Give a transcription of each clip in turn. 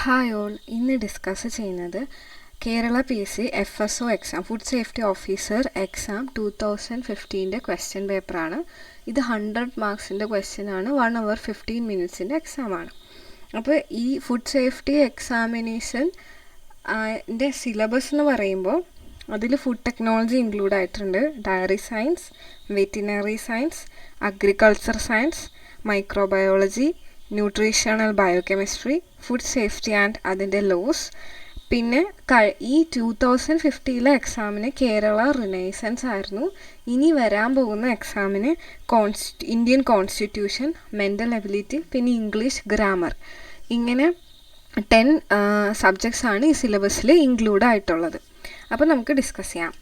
Hi all, ഇന്ന് discuss ചെയ്യുന്നത് Kerala PSC FSO exam food safety officer exam 2015 question പേപ്പറാണ്. ഇത് 100 മാർക്സിൻ്റെ ക്വസ്റ്റ്യനാണ്. 1 hour 15 minutesൻ്റെ എക്സാമാണ്. അപ്പോൾ ഈ ഫുഡ് സേഫ്റ്റി എക്സാമിനേഷൻ ൻ്റെ സിലബസ് എന്ന് പറയുമ്പോൾ അതിൽ ഫുഡ് ടെക്നോളജി ഇൻക്ലൂഡ് ആയിട്ടുണ്ട്, dairy science, veterinary science, agriculture science, microbiology, nutritional biochemistry, food safety and അതിൻ്റെ ലോസ്. പിന്നെ ഈ 2015 എക്സാമിന് കേരള റിനൈസൻസ് ആയിരുന്നു. ഇനി വരാൻ പോകുന്ന എക്സാമിന് ഇന്ത്യൻ കോൺസ്റ്റിറ്റ്യൂഷൻ, മെൻ്റൽ എബിലിറ്റി, പിന്നെ ഇംഗ്ലീഷ് ഗ്രാമർ, ഇങ്ങനെ 10 സബ്ജക്ട്സ് ആണ് ഈ സിലബസിൽ ഇൻക്ലൂഡ് ആയിട്ടുള്ളത്. അപ്പോൾ നമുക്ക് ഡിസ്കസ് ചെയ്യാം.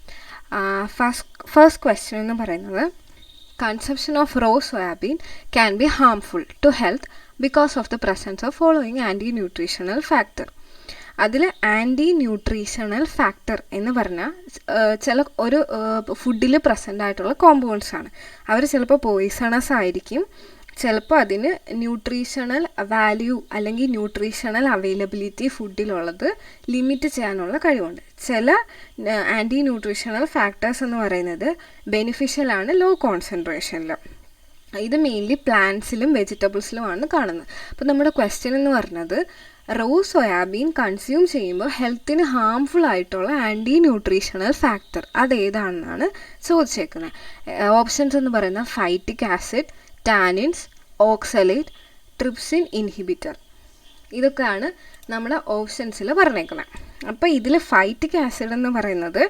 ഫസ്റ്റ് ക്വസ്റ്റ്യൻ എന്ന് പറയുന്നത്, consumption of raw soybean can be harmful to health because of the presence of following anti nutritional factor. അതിൽ ആൻറ്റി ന്യൂട്രീഷണൽ ഫാക്ടർ എന്ന് പറഞ്ഞാൽ ചില ഒരു ഫുഡിൽ പ്രസൻ്റ് ആയിട്ടുള്ള കോമ്പൗണ്ട്സ് ആണ്. അവർ ചിലപ്പോൾ പോയിസണസ് ആയിരിക്കും, ചിലപ്പോൾ അതിന് ന്യൂട്രീഷണൽ വാല്യൂ അല്ലെങ്കിൽ ന്യൂട്രീഷണൽ അവൈലബിലിറ്റി ഫുഡിലുള്ളത് ലിമിറ്റ് ചെയ്യാനുള്ള കഴിവുണ്ട്. ചില ആൻറ്റി ന്യൂട്രീഷണൽ ഫാക്ടേഴ്സ് എന്ന് പറയുന്നത് ബെനിഫിഷ്യലാണ് ലോ കോൺസെൻട്രേഷനിൽ. ഇത് മെയിൻലി പ്ലാന്റ്സിലും വെജിറ്റബിൾസിലുമാണ് കാണുന്നത്. അപ്പോൾ നമ്മുടെ ക്വസ്റ്റ്യൻ എന്ന് പറയുന്നത്, റോ സോയാബീൻ കൺസ്യൂം ചെയ്യുമ്പോൾ ഹെൽത്തിന് ഹാംഫുൾ ആയിട്ടുള്ള ആൻറ്റി ന്യൂട്രീഷണൽ ഫാക്ടർ അതേതാണെന്നാണ് ചോദിച്ചേക്കുന്നത്. ഓപ്ഷൻസ് എന്ന് പറയുന്നത് phytic acid, tannins, oxalate, trypsin inhibitor. ഇതൊക്കെയാണ് നമ്മുടെ ഓപ്ഷൻസിൽ പറഞ്ഞേക്കുന്നത്. അപ്പോൾ ഇതിൽ ഫൈറ്റിക് ആസിഡ് എന്ന് പറയുന്നത്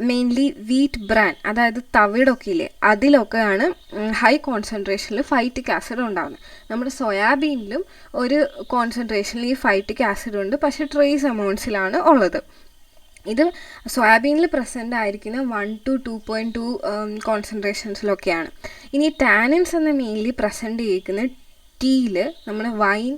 മെയിൻലി വീറ്റ് ബ്രാൻ, അതായത് തവിടൊക്കെ ഇല്ലേ, അതിലൊക്കെയാണ് ഹൈ കോൺസെൻട്രേഷനിൽ ഫൈറ്റിക് ആസിഡ് ഉണ്ടാകുന്നത്. നമ്മുടെ സോയാബീനിലും ഒരു കോൺസെൻട്രേഷനിൽ ഈ ഫൈറ്റിക് ആസിഡ് ഉണ്ട്, പക്ഷേ ട്രേസ് എമൗണ്ട്സിലാണ് ഉള്ളത്. ഇത് സോയാബീനിൽ പ്രസൻ്റ് ആയിരിക്കുന്ന 1 to 2.2 കോൺസെൻട്രേഷൻസിലൊക്കെയാണ്. ഇനി ടാനിൻസ് എന്ന മെയിൻലി പ്രസൻറ്റ് ചെയ്യിക്കുന്ന ടീയിൽ, നമ്മുടെ വൈൻ,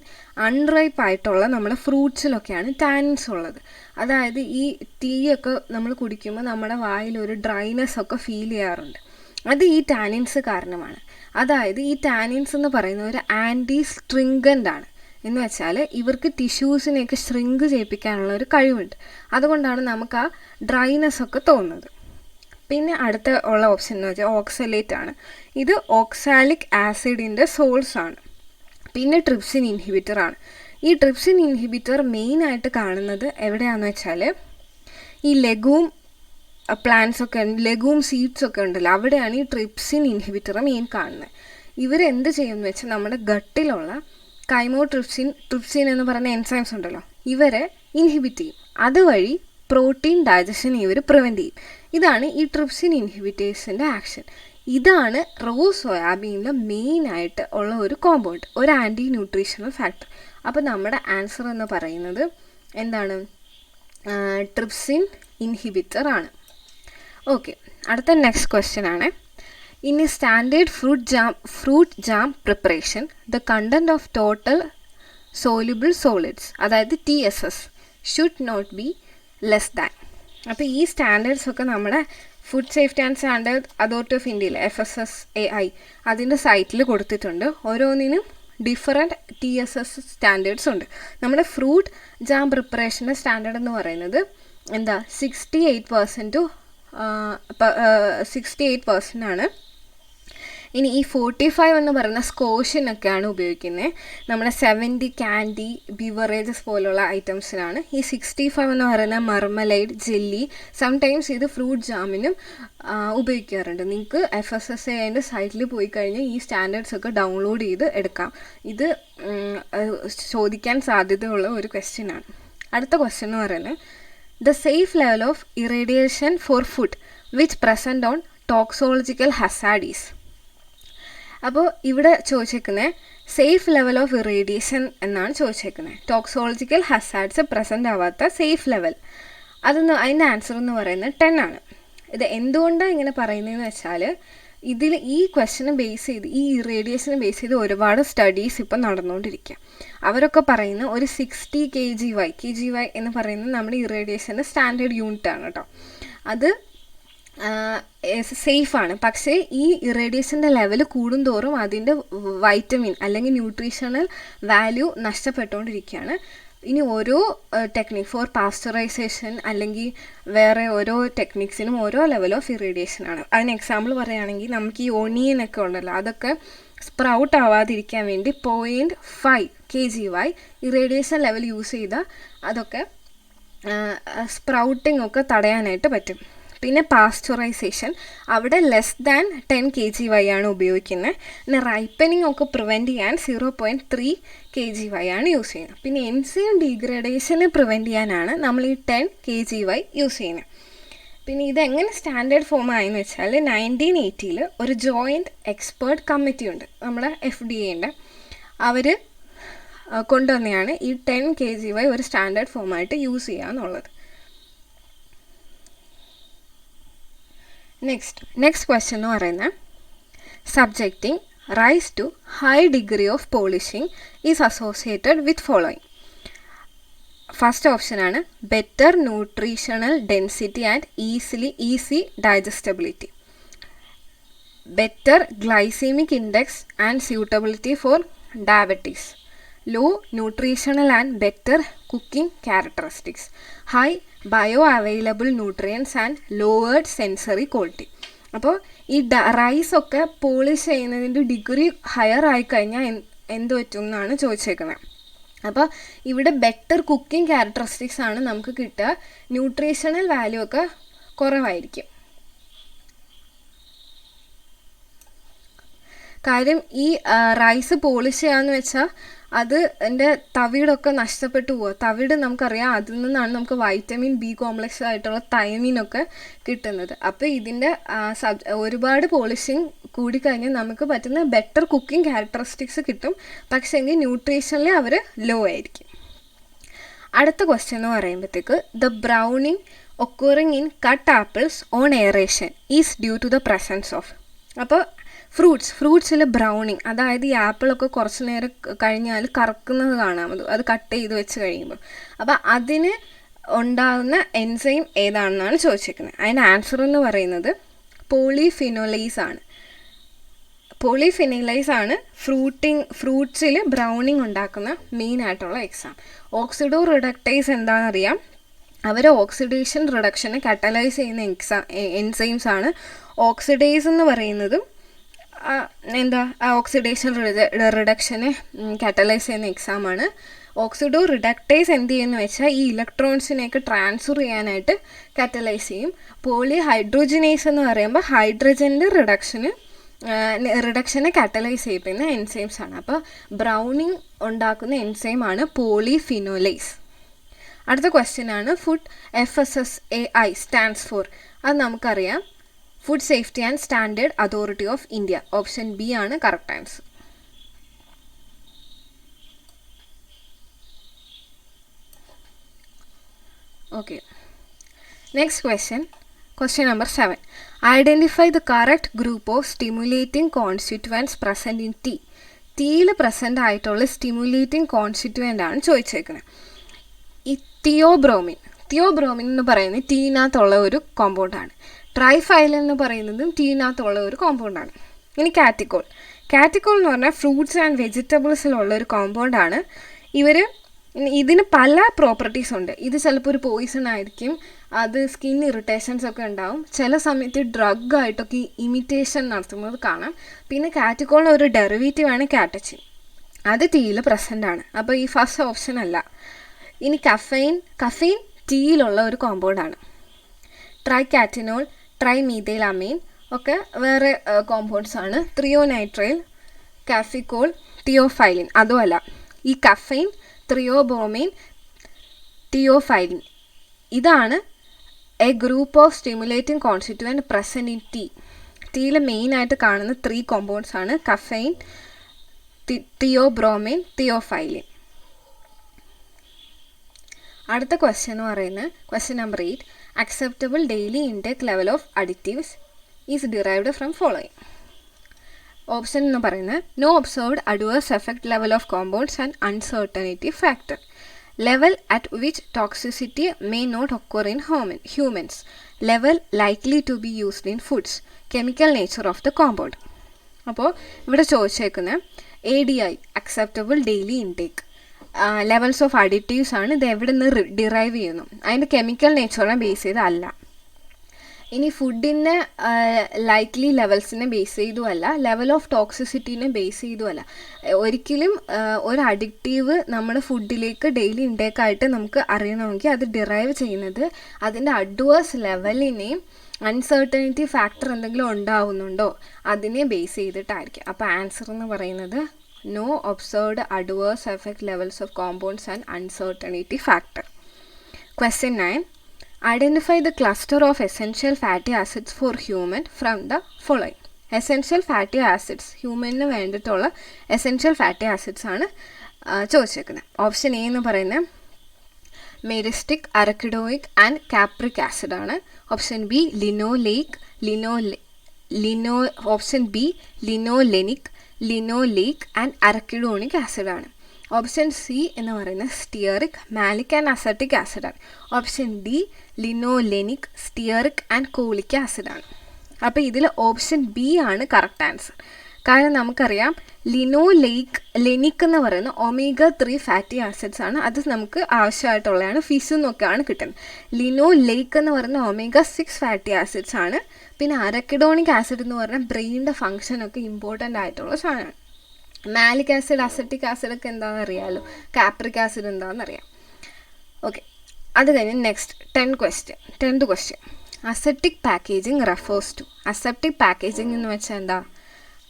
അൺറൈപ്പ് ആയിട്ടുള്ള നമ്മുടെ ഫ്രൂട്ട്സിലൊക്കെയാണ് ടാനിൻസ് ഉള്ളത്. അതായത് ഈ ടീയൊക്കെ നമ്മൾ കുടിക്കുമ്പോൾ നമ്മുടെ വായിൽ ഒരു ഡ്രൈനെസ് ഒക്കെ ഫീൽ ചെയ്യാറുണ്ട്. അത് ഈ ടാനിൻസ് കാരണമാണ്. അതായത് ഈ ടാനിൻസ് എന്ന് പറയുന്ന ഒരു ആൻറ്റി സ്ട്രിംഗൻ്റ് ആണ്. എന്ന് വെച്ചാൽ ഇവർക്ക് ടിഷ്യൂസിനെയൊക്കെ ഷ്രിങ്ക് ചെയ്യിപ്പിക്കാനുള്ള ഒരു കഴിവുണ്ട്. അതുകൊണ്ടാണ് നമുക്ക് ആ ഡ്രൈനെസ് ഒക്കെ തോന്നുന്നത്. പിന്നെ അടുത്ത ഉള്ള ഓപ്ഷൻ എന്ന് വെച്ചാൽ ഓക്സലേറ്റ് ആണ്. ഇത് ഓക്സാലിക് ആസിഡിൻ്റെ സോഴ്സ് ആണ്. പിന്നെ ട്രിപ്സിൻ ഇൻഹിബിറ്റർ ആണ്. ഈ ട്രിപ്സിൻ ഇൻഹിബിറ്റർ മെയിനായിട്ട് കാണുന്നത് എവിടെയാണെന്ന് വെച്ചാൽ ഈ ലെഗൂം പ്ലാന്റ്സ് ഒക്കെ, ലെഗൂം സീഡ്സ് ഒക്കെ ഉണ്ടല്ലോ, അവിടെയാണ് ഈ ട്രിപ്സിൻ ഇൻഹിബിറ്റർ മെയിൻ കാണുന്നത്. ഇവരെന്ത് ചെയ്യുമെന്ന് വെച്ചാൽ നമ്മുടെ ഗട്ടിലുള്ള ട്രിപ്സിൻ എന്ന് പറയുന്ന എൻസൈംസ് ഉണ്ടല്ലോ, ഇവരെ ഇൻഹിബിറ്റ് ചെയ്യും. അതുവഴി പ്രോട്ടീൻ ഡൈജഷൻ ഇവർ പ്രിവെൻറ്റ് ചെയ്യും. ഇതാണ് ഈ ട്രിപ്സിൻ ഇൻഹിബിറ്റേഴ്സിൻ്റെ ആക്ഷൻ. ഇതാണ് റോ സോയാബീനിൽ മെയിനായിട്ട് ഉള്ള ഒരു കോമ്പൗണ്ട്, ഒരു ആൻറ്റി ന്യൂട്രീഷണൽ ഫാക്ടർ. അപ്പോൾ നമ്മുടെ ആൻസർ എന്ന് പറയുന്നത് എന്താണ്? ട്രിപ്സിൻ ഇൻഹിബിറ്റർ ആണ്. ഓക്കെ, അടുത്ത നെക്സ്റ്റ് ക്വസ്റ്റ്യൻ ആണ്. In a standard fruit jam preparation the content of total soluble solids, അതായത് TSS, should not be less than. അപ്പോൾ ഈ സ്റ്റാൻഡേർഡ്സ് ഒക്കെ നമ്മുടെ food safety and standard authority of ഇന്ത്യയിൽ FSSAI അതിൻ്റെ സൈറ്റിൽ കൊടുത്തിട്ടുണ്ട്. ഓരോന്നിനും ഡിഫറെൻറ്റ് TSS സ്റ്റാൻഡേർഡ്സ് ഉണ്ട്. നമ്മുടെ ഫ്രൂട്ട് ജാം പ്രിപ്പറേഷൻ്റെ സ്റ്റാൻഡേർഡ് എന്ന് പറയുന്നത് എന്താ 68% ആണ്. ഇനി ഈ 45 എന്ന് പറയുന്ന സ്കോഷിനൊക്കെയാണ് ഉപയോഗിക്കുന്നത്. നമ്മുടെ 70 ക്യാൻഡി, ബിവറേജസ് പോലുള്ള ഐറ്റംസിനാണ്. ഈ 65 എന്ന് പറയുന്ന മർമലൈഡ്, ജെല്ലി, സംടൈംസ് ഇത് ഫ്രൂട്ട് ജാമിനും ഉപയോഗിക്കാറുണ്ട്. നിങ്ങൾക്ക് FSSAIൻ്റെ സൈറ്റിൽ പോയി കഴിഞ്ഞാൽ ഈ സ്റ്റാൻഡേർഡ്സ് ഒക്കെ ഡൗൺലോഡ് ചെയ്ത് എടുക്കാം. ഇത് ചോദിക്കാൻ സാധ്യതയുള്ള ഒരു ക്വസ്റ്റ്യൻ ആണ്. അടുത്ത ക്വസ്റ്റ്യൻ എന്ന് പറയുന്നത്, the safe level of irradiation for food which present on toxicological hazards. അപ്പോൾ ഇവിടെ ചോദിച്ചേക്കുന്നത് സേഫ് ലെവൽ ഓഫ് ഇറേഡിയേഷൻ എന്നാണ് ചോദിച്ചേക്കുന്നത്. ടോക്സോളജിക്കൽ ഹസാഡ്സ് പ്രസൻ്റ് ആവാത്ത സേഫ് ലെവൽ, അതിൻ്റെ ആൻസർ എന്ന് പറയുന്നത് 10 ആണ്. ഇത് എന്തുകൊണ്ടാണ് ഇങ്ങനെ പറയുന്നതെന്ന് വെച്ചാൽ, ഇതിൽ ഈ ക്വസ്റ്റ്യനെ ബേസ് ചെയ്ത്, ഈ ഇറേഡിയേഷനെ ബേസ് ചെയ്ത് ഒരുപാട് സ്റ്റഡീസ് ഇപ്പം നടന്നുകൊണ്ടിരിക്കുക. അവരൊക്കെ പറയുന്ന ഒരു 60 kGy എന്ന് പറയുന്നത് നമ്മുടെ ഇറേഡിയേഷൻ്റെ സ്റ്റാൻഡേർഡ് യൂണിറ്റ് ആണ് കേട്ടോ. അത് സേഫാണ്. പക്ഷേ ഈ ഇറേഡിയേഷൻ്റെ ലെവൽ കൂടുന്തോറും അതിൻ്റെ വൈറ്റമിൻ അല്ലെങ്കിൽ ന്യൂട്രീഷണൽ വാല്യൂ നഷ്ടപ്പെട്ടുകൊണ്ടിരിക്കുകയാണ്. ഇനി ഓരോ ടെക്നിക് ഫോർ പാസ്ചറൈസേഷൻ അല്ലെങ്കിൽ വേറെ ഓരോ ടെക്നിക്സിനും ഓരോ ലെവൽ ഓഫ് ഇറേഡിയേഷനാണ്. അതിന് എക്സാമ്പിൾ പറയുകയാണെങ്കിൽ നമുക്ക് ഈ ഒണിയനൊക്കെ ഉണ്ടല്ലോ, അതൊക്കെ സ്പ്രൗട്ട് ആവാതിരിക്കാൻ വേണ്ടി 0.5 kgY ഇറേഡിയേഷൻ ലെവൽ യൂസ് ചെയ്താൽ അതൊക്കെ സ്പ്രൗട്ടിംഗ് ഒക്കെ തടയാനായിട്ട് പറ്റും. പിന്നെ പാസ്ചറൈസേഷൻ, അവിടെ ലെസ് ദാൻ 10 kgY ആണ് ഉപയോഗിക്കുന്നത്. പിന്നെ റൈപ്പനിങ് ഒക്കെ പ്രിവെൻറ്റ് ചെയ്യാൻ 0.3 kgY ആണ് യൂസ് ചെയ്യുന്നത്. പിന്നെ എൻസൈം ഡീഗ്രഡേഷനെ പ്രിവെൻറ്റ് ചെയ്യാനാണ് നമ്മൾ ഈ 10 kgY യൂസ് ചെയ്യുന്നത്. പിന്നെ ഇതെങ്ങനെ സ്റ്റാൻഡേർഡ് ഫോം ആയെന്ന് വെച്ചാൽ 1980 ഒരു ജോയിൻറ്റ് എക്സ്പേർട്ട് കമ്മിറ്റി ഉണ്ട് നമ്മുടെ FDA അവർ കൊണ്ടുവന്നെയാണ് ഈ 10 kgY ഒരു സ്റ്റാൻഡേർഡ് ഫോമായിട്ട് യൂസ് ചെയ്യുക എന്നുള്ളത്. നെക്സ്റ്റ് ക്വസ്റ്റ്യൻ എന്ന് പറയുന്നത് subjecting rice to high degree of polishing is associated with following. First ഓപ്ഷനാണ് better nutritional density and easy digestibility, better glycemic index and suitability for diabetes, low nutritional and better cooking characteristics, high bioavailable nutrients and lowered sensory quality. അപ്പോൾ ഈ റൈസൊക്കെ polish ചെയ്യുന്നതിൻ്റെ degree higher ആയിക്കഴിഞ്ഞാൽ എന്ത് പറ്റും എന്നാണ് ചോദിച്ചേക്കുന്നത്. അപ്പോൾ ഇവിടെ ബെറ്റർ കുക്കിംഗ് ക്യാരക്ടറിസ്റ്റിക്സ് ആണ് നമുക്ക് കിട്ടുക, ന്യൂട്രീഷണൽ വാല്യൂ ഒക്കെ കുറവായിരിക്കും. കാര്യം ഈ റൈസ് പോളിഷ് ചെയ്യാന്ന് വെച്ചാൽ അത് എൻ്റെ തവിടൊക്കെ നഷ്ടപ്പെട്ടു പോവുക. തവിട് നമുക്കറിയാം, അതിൽ നിന്നാണ് നമുക്ക് വൈറ്റമിൻ ബി കോംപ്ലക്സ് ആയിട്ടുള്ള തൈമിനൊക്കെ കിട്ടുന്നത്. അപ്പോൾ ഇതിൻ്റെ ഒരുപാട് പോളിഷിങ് കൂടിക്കഴിഞ്ഞാൽ നമുക്ക് പറ്റുന്ന ബെറ്റർ കുക്കിംഗ് ക്യാരക്ടറിസ്റ്റിക്സ് കിട്ടും, പക്ഷേ എങ്കിൽ ന്യൂട്രീഷനിൽ അവർ ലോ ആയിരിക്കും. അടുത്ത ക്വസ്റ്റ്യൻ എന്ന് പറയുമ്പോഴത്തേക്ക് the browning occurring in cut apples on aeration is due to the presence of. അപ്പോൾ ഫ്രൂട്ട്സിൽ ബ്രൗണിങ്, അതായത് ഈ ആപ്പിളൊക്കെ കുറച്ച് നേരം കഴിഞ്ഞാൽ കറക്കുന്നത് കാണാം, അത് കട്ട് ചെയ്ത് വെച്ച് കഴിയുമ്പോൾ. അപ്പോൾ അതിന് ഉണ്ടാകുന്ന എൻസൈം ഏതാണെന്നാണ് ചോദിച്ചിരിക്കുന്നത്. അതിൻ്റെ ആൻസർ എന്ന് പറയുന്നത് പോളിഫിനോലൈസ് ആണ്. പോളിഫിനോലൈസ് ആണ് ഫ്രൂട്ട്സിൽ ബ്രൗണിങ് ഉണ്ടാക്കുന്ന മെയിനായിട്ടുള്ള എക്സാം. ഓക്സിഡോ റിഡക്ടേസ് എന്താണെന്നറിയാം, അവർ ഓക്സിഡേഷൻ റിഡക്ഷനെ കാറ്റലൈസ് ചെയ്യുന്ന എൻസൈംസ് ആണ്. ഓക്സിഡേസ് എന്ന് പറയുന്നതും ഓക്സിഡേഷൻ റിഡക്ഷനെ കാറ്റലൈസ് ചെയ്യുന്ന എക്സാമാണ്. ഓക്സിഡോ റിഡക്ടേസ് എന്ത് ചെയ്യുന്നു വെച്ചാൽ ഈ ഇലക്ട്രോൺസിനെയൊക്കെ ട്രാൻസ്ഫർ ചെയ്യാനായിട്ട് കാറ്റലൈസ് ചെയ്യും. ഹൈഡ്രോജനേസ് എന്ന് പറയുമ്പോൾ ഹൈഡ്രജൻ്റെ റിഡക്ഷനെ കാറ്റലൈസ് ചെയ്യിപ്പിക്കുന്ന എൻസൈംസ് ആണ്. അപ്പോൾ ബ്രൗണിങ് ഉണ്ടാക്കുന്ന എൻസൈമാണ് പോളിഫിനോലൈസ്. അടുത്ത ക്വസ്റ്റ്യൻ ആണ് ഫുഡ് FSSAI സ്റ്റാൻഡ്സ് ഫോർ. അത് നമുക്കറിയാം, food safety and standard authority of India. Option B ആണ് correct answer. Okay, next question number 7. Identify the correct group of stimulating constituents present in tea. ടീയിൽ present ആയിട്ടുള്ള stimulating constituent ആണ് ചോദിച്ചേക്കുന്നത്. ഈ theobromine എന്ന് പറയുന്നത് ടീനകത്തുള്ള ഒരു കോമ്പൗണ്ടാണ്. ട്രൈഫൈലൻ എന്ന് പറയുന്നതും ടീനകത്തുള്ള ഒരു കോമ്പൗണ്ടാണ്. ഇനി കാറ്റിക്കോൾ എന്ന് പറഞ്ഞാൽ ഫ്രൂട്ട്സ് ആൻഡ് വെജിറ്റബിൾസിലുള്ള ഒരു കോമ്പൗണ്ടാണ്. ഇതിന് പല പ്രോപ്പർട്ടീസ് ഉണ്ട്. ഇത് ചിലപ്പോൾ ഒരു പോയിസൺ ആയിരിക്കും, അത് സ്കിൻ ഇറിറ്റേഷൻസ് ഒക്കെ ഉണ്ടാവും, ചില സമയത്ത് ഡ്രഗ് ആയിട്ടൊക്കെ ഇമിറ്റേഷൻ നടത്തുന്നത് കാണാം. പിന്നെ കാറ്റിക്കോളിന് ഒരു ഡെറിവേറ്റീവാണ് കാറ്റച്ചിൻ, അത് ടീയിൽ പ്രസൻ്റ് ആണ്. അപ്പോൾ ഈ ഫസ്റ്റ് ഓപ്ഷൻ അല്ല. ഇനി കഫെയിൻ ടീയിലുള്ള ഒരു കോമ്പൗണ്ടാണ്. ട്രൈകാറ്റിനോൾ, ട്രൈമീഥൈലമൈൻ ഒക്കെ വേറെ കോമ്പൗണ്ട്സ് ആണ്. ത്രിയോനൈട്രൈൽ, കാഫിക്കോൾ, തിയോഫൈലിൻ അതുമല്ല. ഈ കഫെയിൻ, ത്രിയോബ്രോമൈൻ, തിയോഫൈലിൻ ഇതാണ് a group of stimulating constituent present in ടീയിൽ മെയിനായിട്ട് കാണുന്ന 3 കോമ്പൗണ്ട്സ് ആണ് കഫെയിൻ, തിയോബ്രോമൈൻ, തിയോഫൈലിൻ. അടുത്ത ക്വസ്റ്റ്യൻ എന്ന് പറയുന്നത് question number 8. Acceptable daily intake level of additives is derived from following. Option എന്ന് പറയുന്നത് no observed adverse effect level of compounds and uncertainty factor, Level at which toxicity may not occur in humans. Level likely to be used in foods. Chemical nature of the compound. അപ്പോൾ ഇവിടെ ചോദിച്ചേക്കുന്നത് ADI acceptable daily intake levels of additives ആണ്. ഇത് എവിടെ നിന്ന് derive ചെയ്യുന്നു, അതിൻ്റെ chemical നേച്ചറിനെ base ചെയ്തല്ല. ഇനി ഫുഡിൻ്റെ ലൈക്ലി ലെവൽസിനെ ബേസ് ചെയ്തുമല്ല, ലെവൽ ഓഫ് ടോക്സിസിറ്റീനെ ബേസ് ചെയ്തുമല്ല. ഒരിക്കലും ഒരു അഡിക്റ്റീവ് നമ്മുടെ ഫുഡിലേക്ക് ഡെയിലി ഇൻടേക്കായിട്ട് നമുക്ക് അറിയണമെങ്കിൽ അത് ഡിറൈവ് ചെയ്യുന്നത് അതിൻ്റെ അഡ്വേഴ്സ് ലെവലിനെയും അൺസർട്ടനിറ്റി ഫാക്ടർ എന്തെങ്കിലും ഉണ്ടാവുന്നുണ്ടോ അതിനെ ബേസ് ചെയ്തിട്ടായിരിക്കും. അപ്പോൾ ആൻസർ എന്ന് പറയുന്നത് no observed adverse effect levels of compounds and uncertainty factor. Question 9. Identify the cluster of essential fatty acids for human from the following. Essential fatty acids ഹ്യൂമന് വേണ്ടിയിട്ടുള്ള essential fatty acids ആണ് ചോദിച്ചേക്കുന്നത്. Option A എന്ന് പറയുന്നത് myristic, arachidonic and capric acid ആണ്. Option B option B linolenic, linoleic and arachidonic acid ആണ്. Option C എന്ന് പറയുന്നത് സ്റ്റിയറിക്, മാലിക് ആൻഡ് അസറ്റിക് ആസിഡാണ്. Option D linolenic, stearic and cholic ആസിഡാണ്. അപ്പോൾ ഇതിൽ ഓപ്ഷൻ ബി ആണ് കറക്റ്റ് ആൻസർ. കാരണം നമുക്കറിയാം ലെനിക് എന്ന് പറയുന്ന omega-3 ഫാറ്റി ആസിഡ്സ് ആണ്. അത് നമുക്ക് ആവശ്യമായിട്ടുള്ളതാണ്, ഫിഷിൽ നിന്നൊക്കെയാണ് കിട്ടുന്നത്. ലേക്ക് എന്ന് പറയുന്ന omega-6 ഫാറ്റി ആസിഡ്സ് ആണ്. പിന്നെ അരക്കിഡോണിക് ആസിഡ് എന്ന് പറഞ്ഞാൽ ബ്രെയിനിൻ്റെ ഫങ്ഷനൊക്കെ ഇമ്പോർട്ടൻ്റ് ആയിട്ടുള്ള സാധനമാണ്. മാലിക് ആസിഡ്, അസറ്റിക് ആസിഡൊക്കെ എന്താണെന്ന് അറിയാമല്ലോ, കാപ്രിക് ആസിഡ് എന്താണെന്ന് അറിയാം. ഓക്കെ, അത് കഴിഞ്ഞ് next 10th question. Aseptic packaging refers to. Aseptic packaging എന്ന് വെച്ചാൽ എന്താ?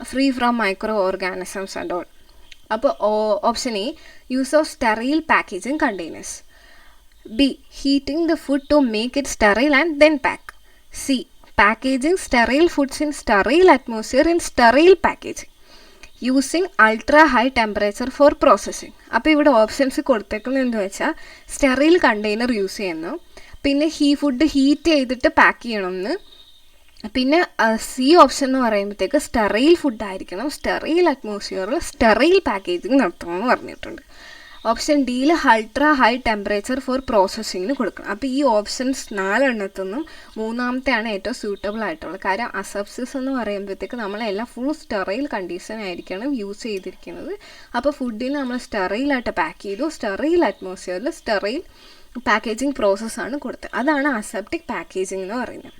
Free from micro organisms and all. അപ്പോൾ option A use of sterile packaging containers. B heating the food to make it sterile and then pack. C packaging sterile foods in sterile atmosphere in sterile packaging. Using ultra high temperature for processing. അപ്പോൾ ഇവിടെ options കൊടുത്തേക്കുന്നത് എന്ന് വെച്ചാൽ sterile container use ചെയ്യുന്നു, പിന്നെ food heat ചെയ്തിട്ട് pack ചെയ്യണമെന്ന്, പിന്നെ സി ഓപ്ഷൻ എന്ന് പറയുമ്പോഴത്തേക്ക് സ്റ്റെറൈൽ ഫുഡായിരിക്കണം, സ്റ്റെറൈൽ അറ്റ്മോസ്ഫിയറിൽ സ്റ്റെറൈൽ പാക്കേജിങ് നടത്തണമെന്ന് പറഞ്ഞിട്ടുണ്ട്. ഓപ്ഷൻ ഡിയിൽ അൾട്രാ ഹൈ ടെമ്പറേച്ചർ ഫോർ പ്രോസസ്സിങ്ങിന് കൊടുക്കണം. അപ്പോൾ ഈ ഓപ്ഷൻസ് 4 എണ്ണത്തൊന്നും മൂന്നാമത്തെയാണ് ഏറ്റവും സ്യൂട്ടബിൾ ആയിട്ടുള്ളത്. കാര്യം അസെപ്സിസ് എന്ന് പറയുമ്പോഴത്തേക്ക് നമ്മളെല്ലാം ഫുൾ സ്റ്റെറൈൽ കണ്ടീഷൻ ആയിരിക്കണം യൂസ് ചെയ്തിരിക്കുന്നത്. അപ്പോൾ ഫുഡിന് നമ്മൾ സ്റ്റെറൈലായിട്ട് പാക്ക് ചെയ്തു, സ്റ്റെറൈൽ അറ്റ്മോസ്ഫിയറിൽ സ്റ്റെറൈൽ പാക്കേജിങ് പ്രോസസ്സാണ് കൊടുത്തത്. അതാണ് അസെപ്റ്റിക് പാക്കേജിങ് എന്ന് പറയുന്നത്.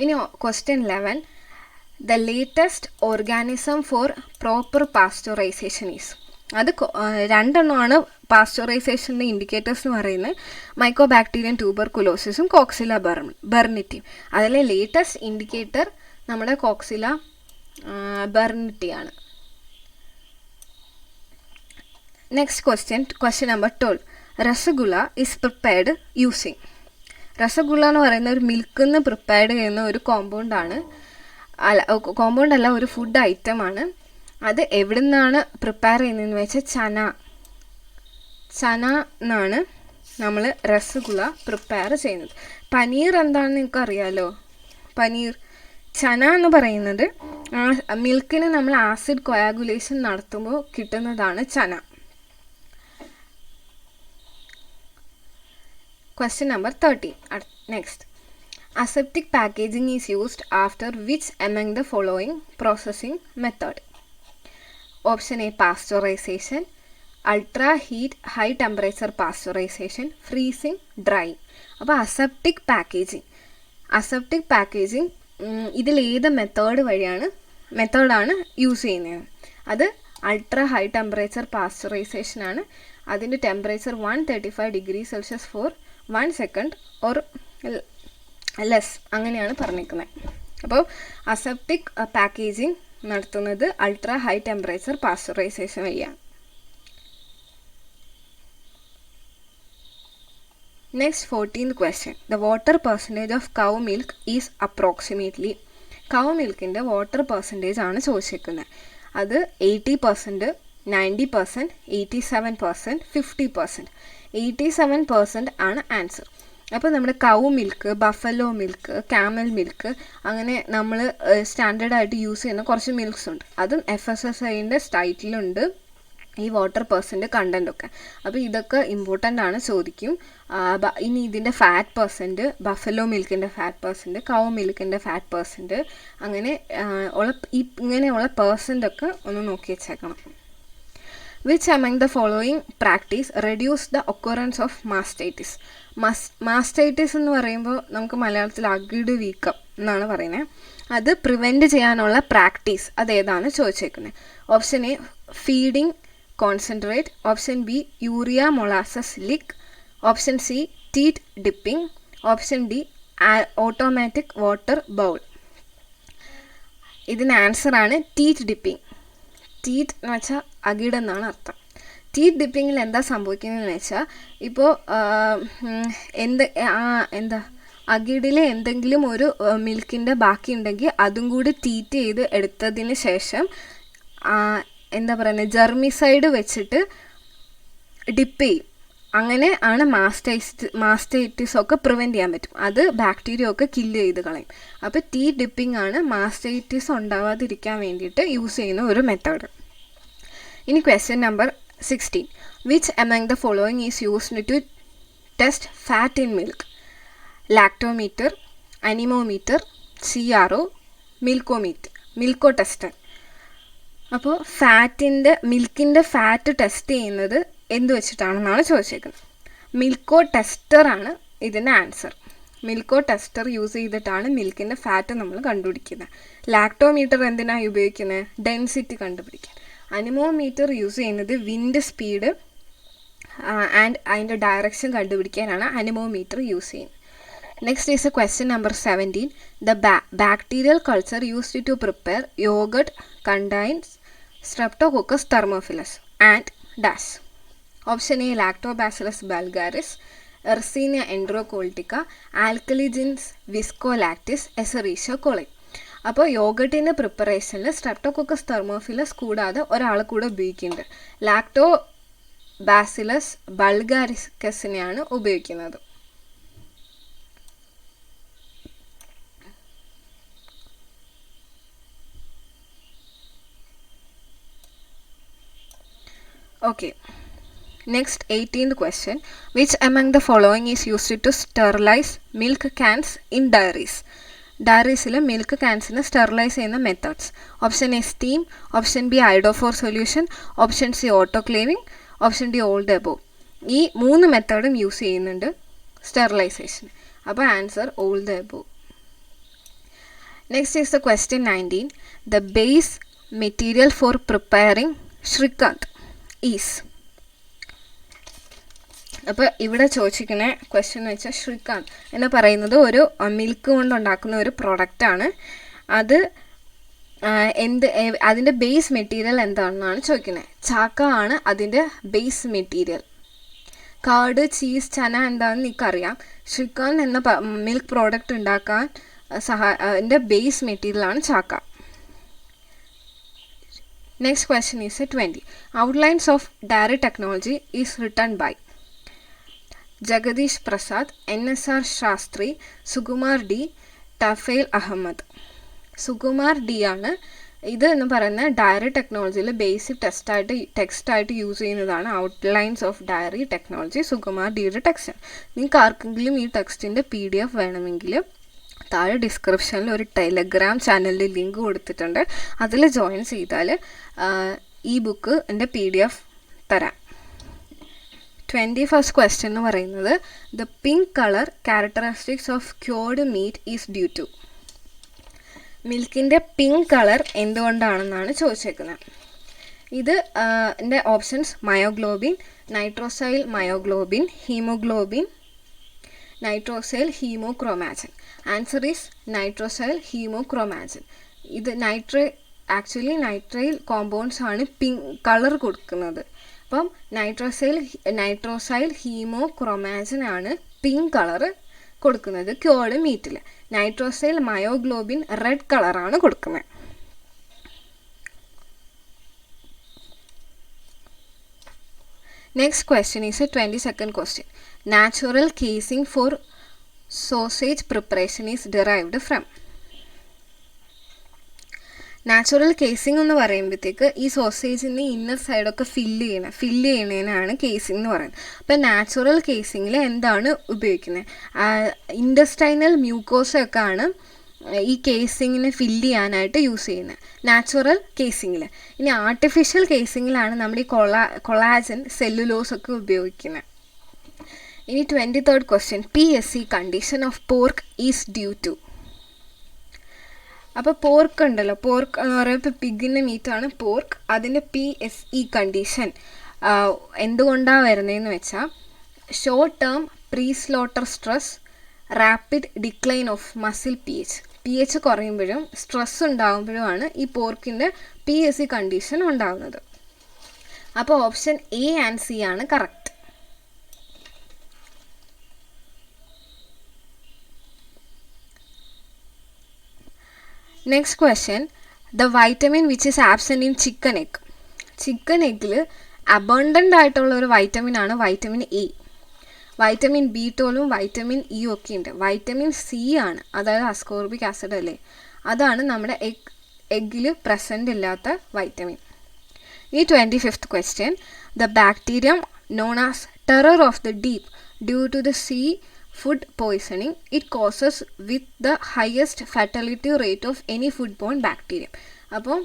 ഇനി question 11. The latest organism for proper pasteurisation is. അത് 2 എണ്ണമാണ് പാസ്ചറൈസേഷൻ്റെ ഇൻഡിക്കേറ്റേഴ്സ് എന്ന് പറയുന്നത്. മൈക്കോബാക്ടീരിയം ട്യൂബർകുലോസിസും കോക്സില ബെർണിറ്റിയും. അതിലെ ലേറ്റസ്റ്റ് ഇൻഡിക്കേറ്റർ നമ്മുടെ കോക്സില ബെർണിറ്റിയാണ്. Next question number 12. Rasgulla is prepared using. Rasgulla എന്ന് പറയുന്ന ഒരു മിൽക്കിൽ നിന്ന് പ്രിപ്പയർഡ് ചെയ്യുന്ന ഒരു കോമ്പൗണ്ടല്ല, ഒരു ഫുഡ് ഐറ്റമാണ്. അത് എവിടെ നിന്നാണ് പ്രിപ്പയർ ചെയ്യുന്നതെന്ന് വെച്ചാൽ ചന എന്നാണ് നമ്മൾ രസഗുള പ്രിപ്പയർ ചെയ്യുന്നത്. പനീർ എന്താണെന്ന് നിങ്ങൾക്ക് അറിയാമല്ലോ. ചന എന്ന് പറയുന്നത് മിൽക്കിന് നമ്മൾ ആസിഡ് കൊയാഗുലേഷൻ നടത്തുമ്പോൾ കിട്ടുന്നതാണ് ചന. Question number 13. Next. Aseptic packaging is used after which among the following processing method? Option A pasteurization, ultra heat high temperature pasteurization, freezing, drying. അപ്പോൾ അസെപ്റ്റിക് പാക്കേജിങ് ഇതിൽ ഏത് മെത്തേഡാണ് യൂസ് ചെയ്യുന്നത്? അത് അൾട്രാ ഹൈ ടെമ്പറേച്ചർ പാസ്ചറൈസേഷൻ ആണ്. അതിൻ്റെ temperature 135 degree Celsius four 1 second or less അങ്ങനെയാണ് പറഞ്ഞിരിക്കുന്നത്. അപ്പോൾ അസെപ്റ്റിക് പാക്കേജിങ് നടത്തുന്നത് അൾട്രാ ഹൈ ടെമ്പറേച്ചർ പാസ്ചറൈസേഷൻ വഴിയാണ്. Next 14th question. The water percentage of cow milk is approximately. Cow മിൽക്കിൻ്റെ വാട്ടർ പെർസെൻറ്റേജ് ആണ് ചോദിച്ചിരിക്കുന്നത്. അത് 80%, 90%, 87%, 50%. 87% ആണ് ആൻസർ. അപ്പോൾ നമ്മുടെ cow milk, buffalo milk, camel milk, അങ്ങനെ നമ്മൾ സ്റ്റാൻഡേർഡായിട്ട് യൂസ് ചെയ്യുന്ന കുറച്ച് മിൽക്സ് ഉണ്ട്. അതും FSSAIൻ്റെ സൈറ്റിലുണ്ട്. ഈ വാട്ടർ പെർസെൻറ്റ് കണ്ടൻറ്റൊക്കെ. അപ്പോൾ ഇതൊക്കെ ഇമ്പോർട്ടൻ്റ് ആണ്, ചോദിക്കും. ഇനി ഇതിൻ്റെ ഫാറ്റ് പെർസെൻറ്റ്, ബഫലോ മിൽക്കിൻ്റെ ഫാറ്റ് പെർസെൻറ്റ്, കൗ മിൽക്കിൻ്റെ ഫാറ്റ് പെർസെൻറ്റ്, അങ്ങനെ ഇങ്ങനെയുള്ള പെർസെൻ്റൊക്കെ ഒന്ന് നോക്കി വെച്ചേക്കണം. Which among the following practice reduce the occurrence of mastitis? Mastitis എന്ന് പറയുമ്പോൾ നമുക്ക് മലയാളത്തിൽ അകിട് വീക്കം എന്നാണ് പറയുന്നത്. അത് പ്രിവെൻറ്റ് ചെയ്യാനുള്ള പ്രാക്ടീസ് അതേതാണ് ചോദിച്ചേക്കുന്നത്. Option A feeding concentrate, option B urea molasses lick, option C teat dipping, option D automatic water bowl. ഇതിന് ആൻസറാണ് ടീത്ത് ഡിപ്പിംഗ്. ടീത്ത് എന്ന് വെച്ചാൽ അകിടെന്നാണ് അർത്ഥം. ടീത്ത് ഡിപ്പിങ്ങിൽ എന്താ സംഭവിക്കുന്നതെന്ന് വെച്ചാൽ, ഇപ്പോൾ എന്താ അകിടിൽ എന്തെങ്കിലും ഒരു മിൽക്കിൻ്റെ ബാക്കി ഉണ്ടെങ്കിൽ അതും കൂടി ടീറ്റ് ചെയ്ത് എടുത്തതിന് ശേഷം എന്താ പറയുന്നത്, ജെർമിസൈഡ് വെച്ചിട്ട് ഡിപ്പ് ചെയ്യും. അങ്ങനെ ആണ് മാസ്റ്റൈറ്റിസ് ഒക്കെ പ്രിവെൻറ്റ് ചെയ്യാൻ പറ്റും. അത് ബാക്ടീരിയ ഒക്കെ കില്ല് ചെയ്ത് കളയും. അപ്പോൾ ടീത്ത് ഡിപ്പിംഗ് ആണ് മാസ്റ്റൈറ്റിസ് ഉണ്ടാവാതിരിക്കാൻ വേണ്ടിയിട്ട് യൂസ് ചെയ്യുന്ന ഒരു മെത്തേഡ്. ഇനി question number 16. Which among the following is used to test fat in milk? Lactometer, anemometer, CRO, Milko tester. അപ്പോൾ മിൽക്കിൻ്റെ ഫാറ്റ് ടെസ്റ്റ് ചെയ്യുന്നത് എന്ത് വെച്ചിട്ടാണെന്നാണ് ചോദിച്ചേക്കുന്നത്. മിൽക്കോ ടെസ്റ്ററാണ് ഇതിൻ്റെ ആൻസർ. മിൽക്കോ ടെസ്റ്റർ യൂസ് ചെയ്തിട്ടാണ് മിൽക്കിൻ്റെ ഫാറ്റ് നമ്മൾ കണ്ടുപിടിക്കുന്നത്. ലാക്ടോമീറ്റർ എന്തിനാണ് ഉപയോഗിക്കുന്നത്? ഡെൻസിറ്റി കണ്ടുപിടിക്കാൻ. അനിമോമീറ്റർ യൂസ് ചെയ്യുന്നത് വിൻഡ് സ്പീഡ് ആൻഡ് അതിൻ്റെ ഡയറക്ഷൻ കണ്ടുപിടിക്കാനാണ് അനിമോമീറ്റർ യൂസ് ചെയ്യുന്നത്. Next is A question number 17. The bacterial culture used to prepare yogurt contains Streptococcus thermophilus and dash. Option A Lactobacillus bulgaris, Yersinia enterocoltica, Alcaligenes viscolactis, Escherichia coli. അപ്പോൾ യോഗട്ടിൻ്റെ പ്രിപ്പറേഷനിൽ streptococcus thermophilus കൂടാതെ ഒരാൾ കൂടെ ഉപയോഗിക്കുന്നുണ്ട്. Lactobacillus ബൾഗാരിക്കസിനെയാണ് ഉപയോഗിക്കുന്നത്. Okay. Next 18th question. Which among the following is used to sterilize milk cans in dairies? ഡയറീസിൽ milk ക്യാൻസിനെ sterilise ചെയ്യുന്ന methods. Option A steam, option B iodophor solution, option C autoclaving, option D all the above. ഈ 3 മെത്തേഡും use ചെയ്യുന്നുണ്ട് sterilisation. അപ്പോൾ answer all the above. Next is the question 19. The base material for preparing shrikhand is. അപ്പോൾ ഇവിടെ ചോദിച്ചിരിക്കുന്ന question എന്ന് വെച്ചാൽ ശ്രീകാന്ത് എന്ന് പറയുന്നത് ഒരു മിൽക്ക് കൊണ്ടുണ്ടാക്കുന്ന ഒരു പ്രൊഡക്റ്റാണ്. അത് അതിൻ്റെ ബേസ് മെറ്റീരിയൽ എന്താണെന്നാണ് ചോദിക്കുന്നത്. ചാക്ക ആണ് അതിൻ്റെ ബേസ് മെറ്റീരിയൽ. കാർഡ്, ചീസ്, ചന എന്താണെന്ന് നിങ്ങൾക്കറിയാം. ശ്രീകാന്ത് എന്ന മിൽക്ക് പ്രോഡക്റ്റ് ഉണ്ടാക്കാൻ അതിൻ്റെ ബേസ് മെറ്റീരിയലാണ് chakka. Next question is 20. Outlines of Dairy Technology is written by Jagdish Prasad, NSR Shastri, Sukumar De, Tufail Ahmed. Sukumar De ആണ് ഇത് എന്ന് പറയുന്ന ഡയറി ടെക്നോളജിയിൽ ബേസിക് ടെക്സ്റ്റായിട്ട് യൂസ് ചെയ്യുന്നതാണ് Outlines of Dairy Technology. Sukumar ഡിയുടെ ടെക്സ്റ്റ്. നിങ്ങൾക്ക് ആർക്കെങ്കിലും ഈ ടെക്സ്റ്റിൻ്റെ PDF വേണമെങ്കിൽ താഴെ ഡിസ്ക്രിപ്ഷനിൽ ഒരു ടെലഗ്രാം ചാനലിൽ ലിങ്ക് കൊടുത്തിട്ടുണ്ട്. അതിൽ ജോയിൻ ചെയ്താൽ ഈ ബുക്ക് എൻ്റെ PDF തരാം. 21st ക്വസ്റ്റ്യൻ എന്ന് പറയുന്നത് the pink colour characteristics of cured meat is due to. മിൽക്കിൻ്റെ പിങ്ക് കളർ എന്തുകൊണ്ടാണെന്നാണ് ചോദിച്ചേക്കുന്നത്. ഇത് എൻ്റെ options myoglobin, nitrosyl myoglobin, haemoglobin, nitrosyl haemochromatin. Answer is nitrosyl haemochromatin. ഇത് നൈട്രൈൽ കോമ്പൗണ്ട്സ് ആണ് പിങ്ക് കളർ കൊടുക്കുന്നത്. അപ്പം നൈട്രോസൈൽ ഹീമോക്രോമാറ്റിൻ ആണ് പിങ്ക് കളറ് കൊടുക്കുന്നത് ക്യൂർഡ് മീറ്റിൽ. നൈട്രോസൈൽ മയോഗ്ലോബിൻ റെഡ് കളറാണ് കൊടുക്കുന്നത്. Next question is a 22nd question. Natural casing for sausage preparation is derived from. Natural casing എന്ന് പറയുമ്പോഴത്തേക്ക് ഈ സോസേജിൻ്റെ ഇന്നർ സൈഡൊക്കെ ഫില്ല് ചെയ്യണതിനാണ് കേസിംഗ് എന്ന് പറയുന്നത്. അപ്പോൾ നാച്ചുറൽ കേസിങ്ങിൽ എന്താണ് ഉപയോഗിക്കുന്നത്? ഇൻഡസ്റ്റൈനൽ മ്യൂക്കോസൊക്കെ ആണ് ഈ കേസിങ്ങിനെ ഫില്ല് ചെയ്യാനായിട്ട് യൂസ് ചെയ്യുന്നത് നാച്ചുറൽ കേസിങ്ങിൽ. ഇനി ആർട്ടിഫിഷ്യൽ കേസിങ്ങിലാണ് നമ്മൾ ഈ കൊളാജൻ സെല്ലുലോസ് ഒക്കെ ഉപയോഗിക്കുന്നത്. ഇനി 23rd question, PSC condition of pork is due to. അപ്പോൾ പോർക്ക് ഉണ്ടല്ലോ, പോർക്ക് എന്ന് പറയുമ്പോൾ പിഗിൻ്റെ മീറ്റാണ് പോർക്ക്. അതിൻ്റെ PSE കണ്ടീഷൻ എന്തുകൊണ്ടാണ് വരുന്നതെന്ന് വെച്ചാൽ short term pre slaughter stress, rapid decline of muscle pH കുറയുമ്പോഴും സ്ട്രെസ് ഉണ്ടാകുമ്പോഴുമാണ് ഈ പോർക്കിൻ്റെ PSE കണ്ടീഷൻ ഉണ്ടാകുന്നത്. അപ്പോൾ ഓപ്ഷൻ A ആൻഡ് C ആണ് correct. Next question, the vitamin which is absent in chicken egg. Chicken എഗ്ഗിൽ അബണ്ടൻ്റ് ആയിട്ടുള്ള ഒരു വൈറ്റമിനാണ് vitamin E. Vitamin B12 vitamin E ഒക്കെ ഉണ്ട്. വൈറ്റമിൻ C ആണ്, അതായത് അസ്കോർബിക് ആസിഡ് അല്ലേ, അതാണ് നമ്മുടെ എഗ്ഗിൽ പ്രസൻ്റ് ഇല്ലാത്ത വൈറ്റമിൻ. ഈ 25th question, the bacterium known as terror of the deep due to the sea food poisoning it causes with the highest fatality rate of any foodborne bacterium. അപ്പോൾ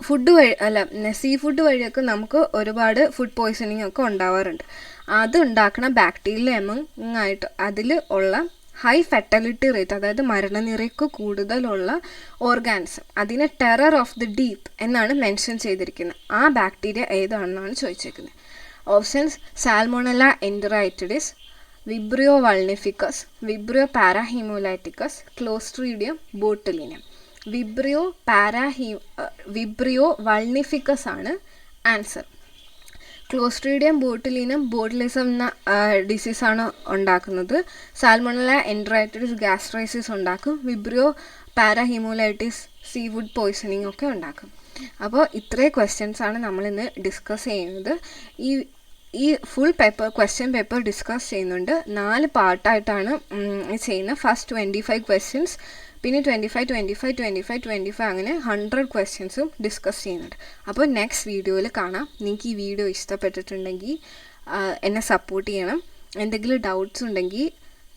food വഴി sea food വഴിയൊക്കെ നമുക്ക് ഒരുപാട് food poisoning ഒക്കെ ഉണ്ടാവാറുണ്ട്. അത് ഉണ്ടാക്കുന്ന bacteria എമങ്ങായിട്ട് അതിൽ ഉള്ള ഹൈ ഫെർട്ടിലിറ്റി റേറ്റ്, അതായത് മരണനിരക്ക് കൂടുതലുള്ള ഓർഗാനിസം, അതിനെ ടെറർ ഓഫ് ദി ഡീപ്പ് എന്നാണ് മെൻഷൻ ചെയ്തിരിക്കുന്നത്. ആ ബാക്ടീരിയ ഏതാണെന്നാണ് ചോദിച്ചിരിക്കുന്നത്. Options salmonella enteritidis, vibrio vulnificus, vibrio parahaemolyticus, clostridium botulinum. Vibrio vulnificus ആണ് ആൻസർ. ക്ലോസ്ട്രീഡിയം ബോട്ടുലിസം എന്ന ഡിസീസാണ് ഉണ്ടാക്കുന്നത്. സാൽമോണല്ല എൻറ്ററൈറ്റിഡിസ് ഗാസ്ട്രൈസിസ് ഉണ്ടാക്കും. Vibrio parahaemolyticus seafood poisoning ഒക്കെ ഉണ്ടാക്കും. അപ്പോൾ ഇത്രയും ക്വസ്റ്റ്യൻസാണ് നമ്മളിന്ന് ഡിസ്കസ് ചെയ്യുന്നത്. ഈ ഫുൾ ക്വസ്റ്റ്യൻ പേപ്പർ ഡിസ്കസ് ചെയ്യുന്നുണ്ട്. 4 പാർട്ടായിട്ടാണ് ചെയ്യുന്നത്. ഫസ്റ്റ് 25 ക്വസ്റ്റ്യൻസ്, പിന്നെ 25 അങ്ങനെ 100 ക്വസ്റ്റ്യൻസും ഡിസ്കസ് ചെയ്യുന്നുണ്ട്. അപ്പോൾ നെക്സ്റ്റ് വീഡിയോയിൽ കാണാം. നിങ്ങൾക്ക് ഈ വീഡിയോ ഇഷ്ടപ്പെട്ടിട്ടുണ്ടെങ്കിൽ എന്നെ സപ്പോർട്ട് ചെയ്യണം. എന്തെങ്കിലും ഡൗട്ട്സ് ഉണ്ടെങ്കിൽ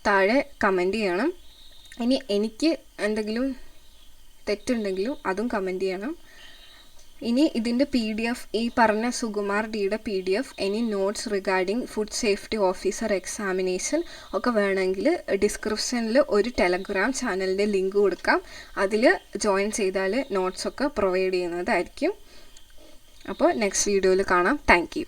താഴെ കമൻറ്റ് ചെയ്യണം. ഇനി എനിക്ക് എന്തെങ്കിലും തെറ്റുണ്ടെങ്കിലും അതും കമൻറ്റ് ചെയ്യണം. ഇനി ഇതിൻ്റെ PDF, ഈ പറഞ്ഞ സുകുമാർ ഡിയുടെ PDF, any notes regarding food safety officer examination ഒക്കെ വേണമെങ്കിൽ ഡിസ്ക്രിപ്ഷനിൽ ഒരു ടെലഗ്രാം ചാനലിൻ്റെ ലിങ്ക് കൊടുക്കാം. അതിൽ ജോയിൻ ചെയ്താൽ നോട്ട്സൊക്കെ പ്രൊവൈഡ് ചെയ്യുന്നതായിരിക്കും. അപ്പോൾ നെക്സ്റ്റ് വീഡിയോയിൽ കാണാം. Thank you.